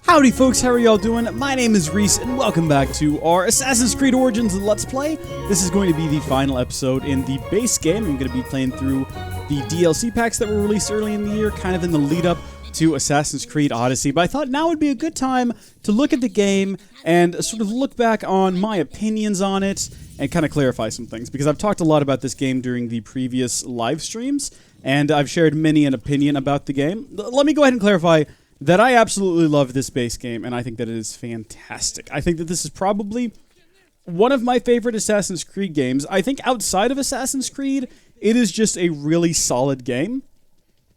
Howdy folks, how are y'all doing? My name is Rees, and welcome back to our Assassin's Creed Origins Let's Play. This is going to be the final episode in the base game. I'm going to be playing through the DLC packs that were released early in the year, kind of in the lead-up to Assassin's Creed Odyssey. But I thought now would be a good time to look at the game and sort of look back on my opinions on it and kind of clarify some things, because I've talked a lot about this game during the previous live streams, and I've shared many an opinion about the game. Let me go ahead and clarify that I absolutely love this base game, and I think that it is fantastic. I think that this is probably one of my favorite Assassin's Creed games. I think outside of Assassin's Creed, it is just a really solid game.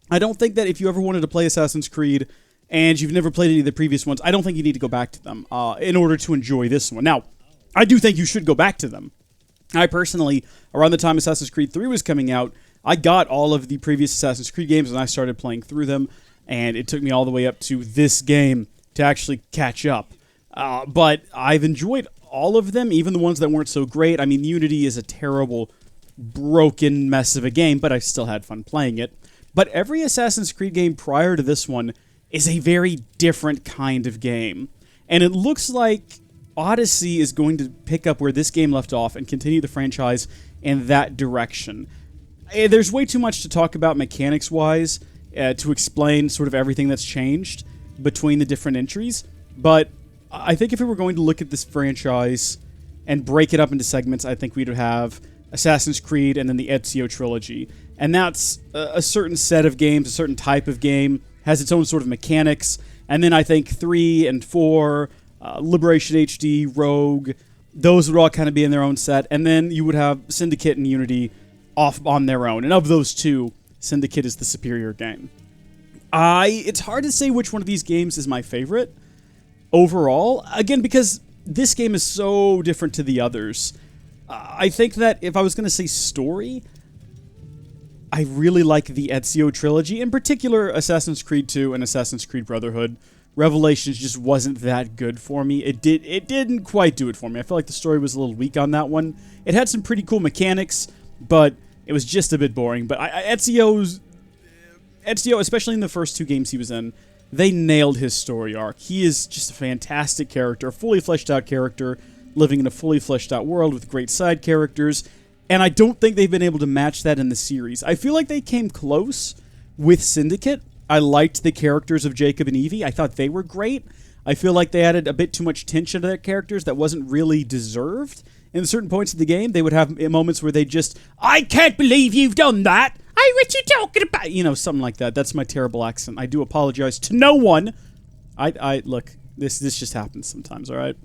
I don't think that if you ever wanted to play Assassin's Creed and you've never played any of the previous ones, I don't think you need to go back to them in order to enjoy this one. Now, I do think you should go back to them. I personally, around the time Assassin's Creed 3 was coming out, I got all of the previous Assassin's Creed games and I started playing through them. And it took me all the way up to this game to actually catch up. But I've enjoyed all of them, even the ones that weren't so great. I mean, Unity is a terrible, broken mess of a game, but I still had fun playing it. But every Assassin's Creed game prior to this one is a very different kind of game. And it looks like Odyssey is going to pick up where this game left off and continue the franchise in that direction. There's way too much to talk about mechanics-wise, to explain sort of everything that's changed between the different entries. But I think if we were going to look at this franchise and break it up into segments, I think we'd have Assassin's Creed and then the Ezio trilogy. And that's a certain set of games, a certain type of game, has its own sort of mechanics. And then I think 3 and 4, Liberation HD, Rogue, those would all kind of be in their own set. And then you would have Syndicate and Unity off on their own. And of those two, Syndicate is the superior game. It's hard to say which one of these games is my favorite overall. Again, because this game is so different to the others. I think that if I was going to say story, I really like the Ezio trilogy. In particular, Assassin's Creed 2 and Assassin's Creed Brotherhood. Revelations just wasn't that good for me. It didn't quite do it for me. I felt like the story was a little weak on that one. It had some pretty cool mechanics, but it was just a bit boring. But Ezio, especially in the first two games he was in, they nailed his story arc. He is just a fantastic character, a fully fleshed out character, living in a fully fleshed out world with great side characters. And I don't think they've been able to match that in the series. I feel like they came close with Syndicate. I liked the characters of Jacob and Evie. I thought they were great. I feel like they added a bit too much tension to their characters that wasn't really deserved. In certain points of the game, they would have moments where they just, I can't believe you've done that. Hey, what you talking about? You know, something like that. That's my terrible accent. I do apologize to no one. Look, this just happens sometimes, all right?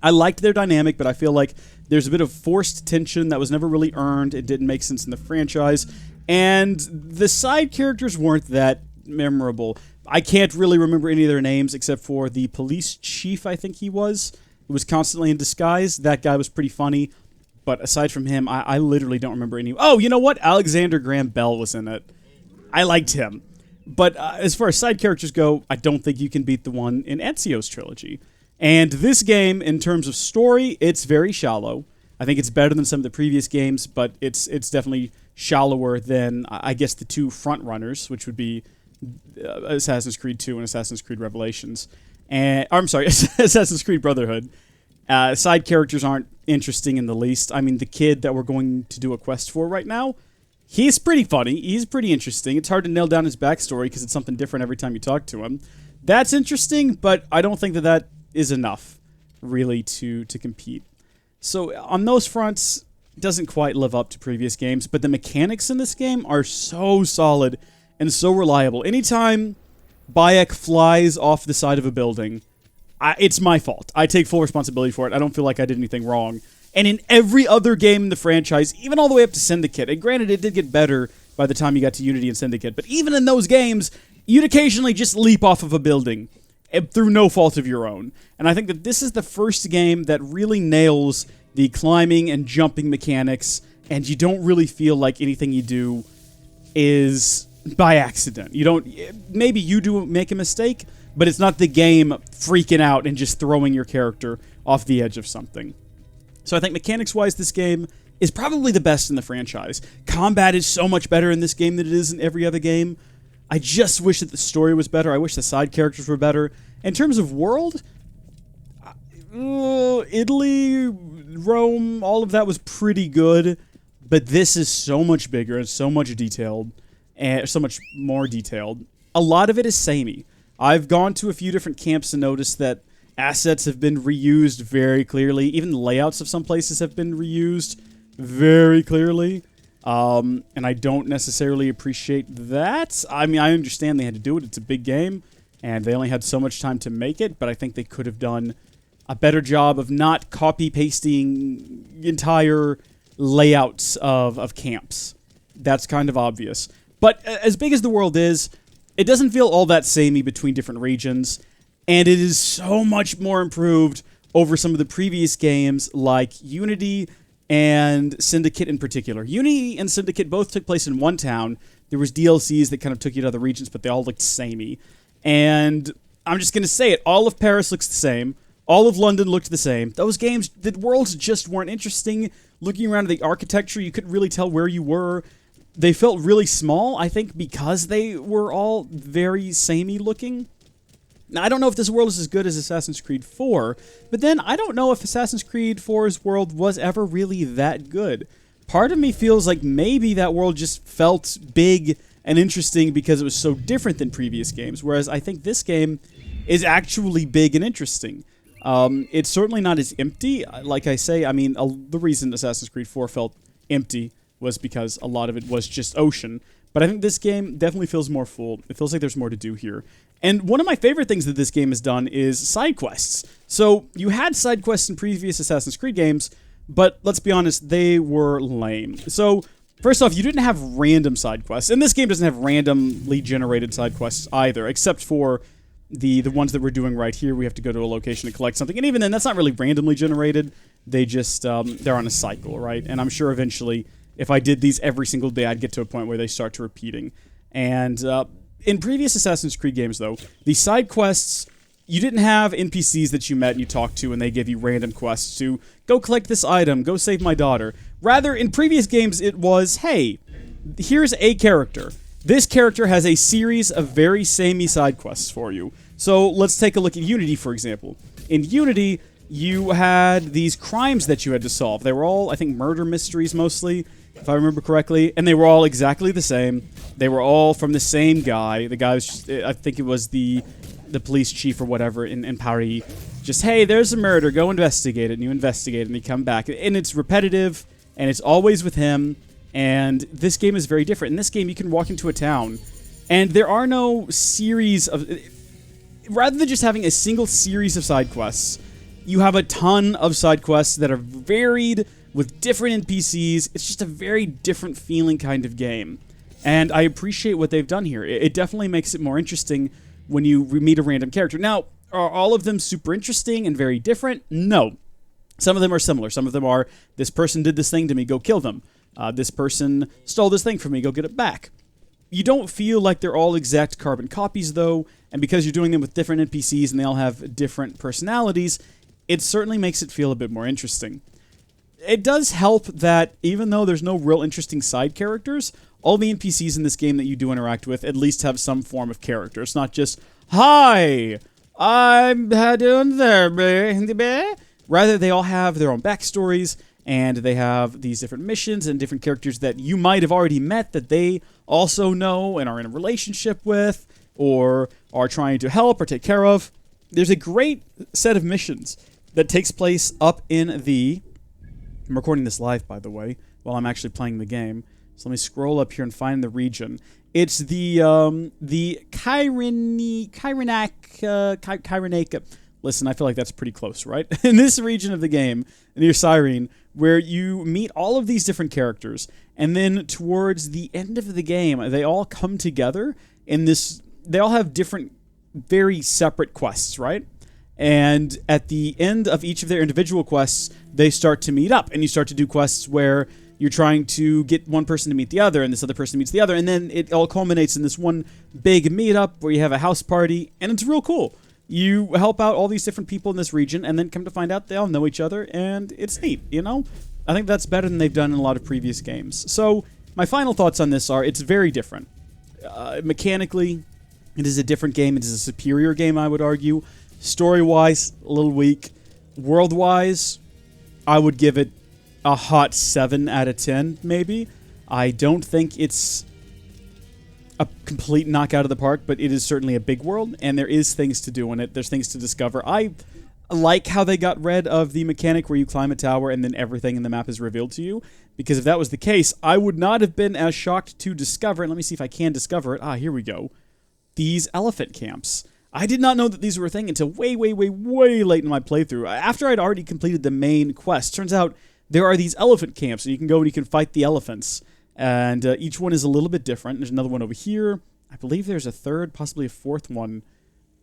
I liked their dynamic, but I feel like there's a bit of forced tension that was never really earned. It didn't make sense in the franchise. And the side characters weren't that memorable. I can't really remember any of their names except for the police chief, I think he was. Who was constantly in disguise. That guy was pretty funny. But aside from him, I literally don't remember any. Oh, you know what? Alexander Graham Bell was in it. I liked him. But as far as side characters go, I don't think you can beat the one in Ezio's trilogy. And this game, in terms of story, it's very shallow. I think it's better than some of the previous games, but it's definitely shallower than, I guess, the two front runners, which would be Assassin's Creed 2 and Assassin's Creed Revelations. I'm sorry, Assassin's Creed Brotherhood. Side characters aren't interesting in the least. I mean, the kid that we're going to do a quest for right now, he's pretty funny. He's pretty interesting. It's hard to nail down his backstory because it's something different every time you talk to him. That's interesting, but I don't think that is enough, really, to compete. So on those fronts, it doesn't quite live up to previous games, but the mechanics in this game are so solid and so reliable. Anytime Bayek flies off the side of a building, it's my fault. I take full responsibility for it. I don't feel like I did anything wrong. And in every other game in the franchise, even all the way up to Syndicate, and granted it did get better by the time you got to Unity and Syndicate, but even in those games, you'd occasionally just leap off of a building through no fault of your own. And I think that this is the first game that really nails the climbing and jumping mechanics, and you don't really feel like anything you do is by accident. You don't. Maybe you do make a mistake, but it's not the game freaking out and just throwing your character off the edge of something. So I think mechanics-wise, this game is probably the best in the franchise. Combat is so much better in this game than it is in every other game. I just wish that the story was better. I wish the side characters were better. In terms of world, Italy, Rome, all of that was pretty good, but this is so much bigger and so much detailed, and so much more detailed. A lot of it is samey. I've gone to a few different camps and noticed that assets have been reused very clearly. Even the layouts of some places have been reused very clearly. And I don't necessarily appreciate that. I mean, I understand they had to do it. It's a big game, and they only had so much time to make it, but I think they could have done a better job of not copy-pasting entire layouts of camps. That's kind of obvious. But as big as the world is, it doesn't feel all that samey between different regions, and it is so much more improved over some of the previous games like Unity and Syndicate in particular. Unity and Syndicate both took place in one town. There was DLCs that kind of took you to other regions, but they all looked samey. And I'm just going to say it, all of Paris looks the same. All of London looked the same. Those games, the worlds just weren't interesting. Looking around at the architecture, you couldn't really tell where you were. They felt really small, I think, because they were all very samey looking. Now, I don't know if this world is as good as Assassin's Creed 4, but then I don't know if Assassin's Creed 4's world was ever really that good. Part of me feels like maybe that world just felt big and interesting because it was so different than previous games, whereas I think this game is actually big and interesting. It's certainly not as empty. Like I say, I mean, the reason Assassin's Creed 4 felt empty was because a lot of it was just ocean. But I think this game definitely feels more full. It feels like there's more to do here. And one of my favorite things that this game has done is side quests. So you had side quests in previous Assassin's Creed games, but let's be honest, they were lame. So first off, you didn't have random side quests. And this game doesn't have randomly generated side quests either, except for the ones that we're doing right here. We have to go to a location to collect something. And even then, that's not really randomly generated. They just, they're on a cycle, right? And I'm sure eventually, if I did these every single day, I'd get to a point where they start to repeating. And in previous Assassin's Creed games, though, the side quests, you didn't have NPCs that you met and you talked to, and they give you random quests to go collect this item, go save my daughter. Rather, in previous games, it was, hey, here's a character. This character has a series of very samey side quests for you. So let's take a look at Unity, for example. In Unity, you had these crimes that you had to solve. They were all, I think, murder mysteries mostly, if I remember correctly, and they were all exactly the same. They were all from the same guy. The guy was, I think it was the police chief or whatever in Paris. Just, hey, there's a murder, go investigate it, and you investigate it, and you come back. And it's repetitive, and it's always with him, and this game is very different. In this game, you can walk into a town, and there are no series of... Rather than just having a single series of side quests, you have a ton of side quests that are varied with different NPCs. It's just a very different feeling kind of game. And I appreciate what they've done here. It definitely makes it more interesting when you meet a random character. Now, are all of them super interesting and very different? No. Some of them are similar. Some of them are, this person did this thing to me, go kill them. This person stole this thing from me, go get it back. You don't feel like they're all exact carbon copies, though, and because you're doing them with different NPCs and they all have different personalities, it certainly makes it feel a bit more interesting. It does help that even though there's no real interesting side characters, all the NPCs in this game that you do interact with at least have some form of character. It's not just, hi, I'm doing there, baby. Rather, they all have their own backstories, and they have these different missions and different characters that you might have already met that they also know and are in a relationship with, or are trying to help or take care of. There's a great set of missions that takes place up in the... I'm recording this live, by the way, while I'm actually playing the game. So let me scroll up here and find the region. It's the Kyrenac. Listen, I feel like that's pretty close, right? In this region of the game, near Cyrene, where you meet all of these different characters, and then towards the end of the game, they all come together in this... They all have different, very separate quests, right? And at the end of each of their individual quests, they start to meet up, and you start to do quests where you're trying to get one person to meet the other, and this other person meets the other, and then it all culminates in this one big meetup where you have a house party, and it's real cool. You help out all these different people in this region, and then come to find out they all know each other, and it's neat, you know? I think that's better than they've done in a lot of previous games. So, my final thoughts on this are, it's very different. Mechanically, it is a different game. It is a superior game, I would argue. Story-wise, a little weak. World-wise, I would give it a hot 7 out of 10, maybe. I don't think it's a complete knockout of the park, but it is certainly a big world, and there is things to do in it. There's things to discover. I like how they got rid of the mechanic where you climb a tower and then everything in the map is revealed to you, because if that was the case, I would not have been as shocked to discover, and let me see if I can discover it. Here we go. These elephant camps. I did not know that these were a thing until way, way, way, way late in my playthrough. After I'd already completed the main quest, turns out there are these elephant camps, and you can go and you can fight the elephants. And each one is a little bit different. There's another one over here. I believe there's a third, possibly a fourth one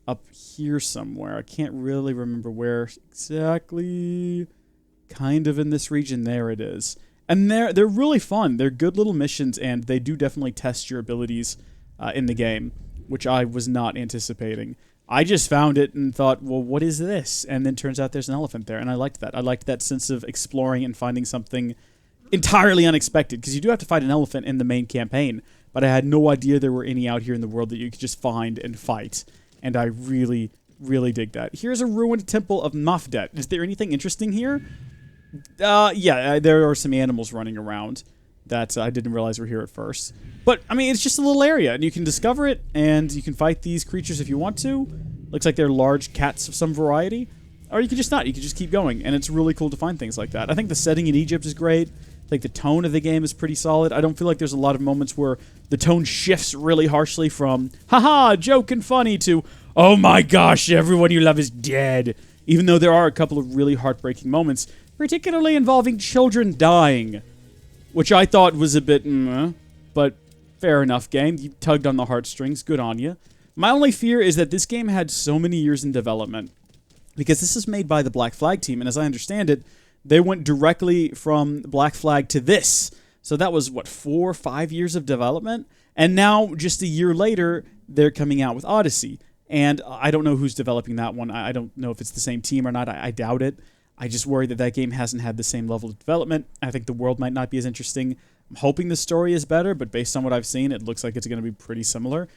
up here somewhere. I can't really remember where exactly. Kind of in this region. There it is. And they're really fun. They're good little missions, and they do definitely test your abilities in the game, which I was not anticipating. I just found it and thought, well, what is this? And then turns out there's an elephant there, and I liked that. I liked that sense of exploring and finding something entirely unexpected, because you do have to fight an elephant in the main campaign, but I had no idea there were any out here in the world that you could just find and fight, and I really, really dig that. Here's a ruined temple of Mafdet. Is there anything interesting here? Yeah, there are some animals running around that I didn't realize were here at first. But, I mean, it's just a little area, and you can discover it, and you can fight these creatures if you want to. Looks like they're large cats of some variety. Or you can just not. You can just keep going, and it's really cool to find things like that. I think the setting in Egypt is great. Like, the tone of the game is pretty solid. I don't feel like there's a lot of moments where the tone shifts really harshly from, haha, joke and funny, to, oh my gosh, everyone you love is dead. Even though there are a couple of really heartbreaking moments, particularly involving children dying, which I thought was a bit, but fair enough, game. You tugged on the heartstrings. Good on you. My only fear is that this game had so many years in development, because this is made by the Black Flag team, and as I understand it, they went directly from Black Flag to this. So that was, what, 4 or 5 years of development? And now, just a year later, they're coming out with Odyssey. And I don't know who's developing that one. I don't know if it's the same team or not. I doubt it. I just worry that that game hasn't had the same level of development. I think the world might not be as interesting. I'm hoping the story is better, but based on what I've seen, it looks like it's going to be pretty similar.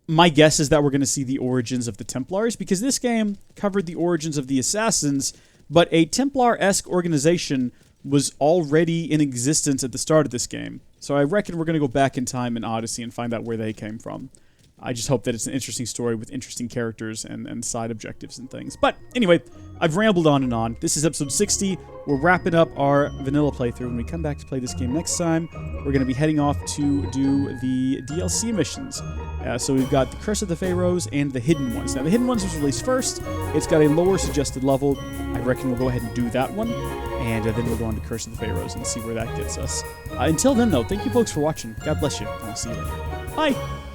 My guess is that we're going to see the origins of the Templars, because this game covered the origins of the Assassins, but a Templar-esque organization was already in existence at the start of this game. So I reckon we're going to go back in time in Odyssey and find out where they came from. I just hope that it's an interesting story with interesting characters and side objectives and things. But anyway, I've rambled on and on. This is episode 60. We're wrapping up our vanilla playthrough. When we come back to play this game next time, we're going to be heading off to do the DLC missions. So we've got the Curse of the Pharaohs and the Hidden Ones. Now, the Hidden Ones was released first. It's got a lower suggested level. I reckon we'll go ahead and do that one. And then we'll go on to Curse of the Pharaohs and see where that gets us. Until then, though, thank you folks for watching. God bless you, and I'll see you later. Bye!